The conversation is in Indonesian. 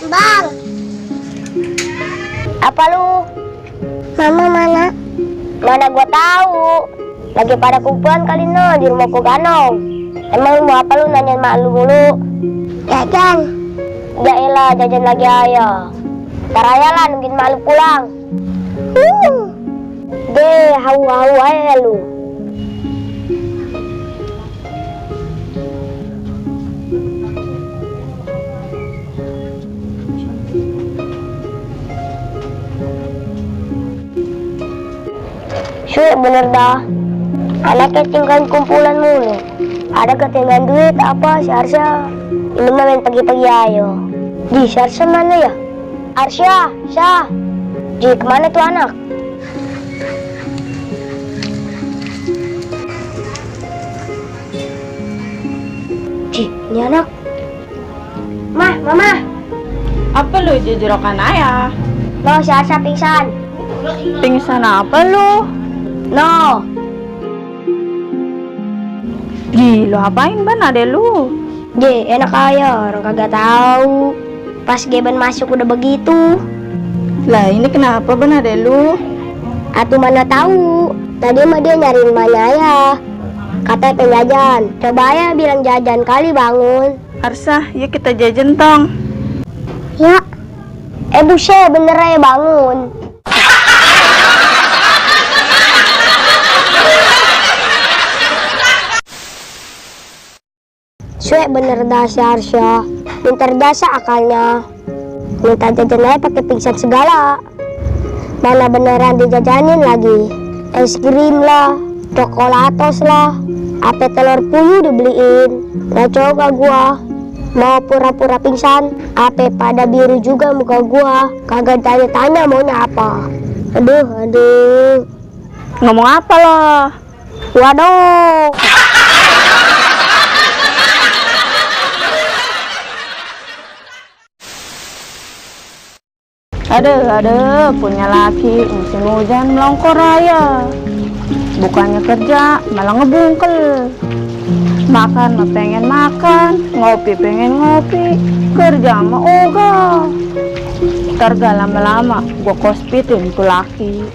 Bang, Apa lu? mama mana? Mana gua tahu. Lagi pada kumpulan kali no di rumah Ganong. Emang lu mau apa lu nanyain mak lu mulu? Jajan. Ya elah, jajan lagi ayo. Ntar aja lah nungguin mak lu pulang. Deh, hau-hau aja lu. Syuk bener dah. Anaknya tinggal kumpulan mulu. Ada ketinggalan duit apa si Arsya? Ini mah main pagi-pagi ayo. Di si Arsya mana ya? Arsya, Syah. Ji, kemana tuh anak? Ji, ini anak. Mah, mama. Apa lu jujurakan ayah? No, si Arsya pingsan. Pingsan apa lu? No, Ji, lu apain ban ade lu? Ji, enak aja, orang kagak tahu. Pas Geben masuk udah begitu. Lah ini kenapa ban ade lu? Atuh mana tahu. Tadi mah dia nyariin emaknya ya. Katanya pengen jajan. Coba ya bilang jajan kali bangun. Arsah, yuk kita jajan tong. Ya. Buset, bener ya bangun. Syuk bener dah si Arsya. Pinter dasa akalnya. Minta jajan aja pakai pingsan segala. Mana beneran dijajanin lagi. Es krim lah, coklatos lah, ape telur puyuh dibeliin. Nggak coba gua. Mau pura-pura pingsan, ape pada biru juga muka gua. Kagak tanya-tanya maunya apa. Aduh. Ngomong apa lo? Waduh. Aduh, punya laki musim hujan melongkor raya. Bukannya kerja, malah ngebungkel. Makan mah pengen makan, ngopi pengen ngopi, kerja mah ogah. Ntar gak lama-lama gua kospitin tuh laki.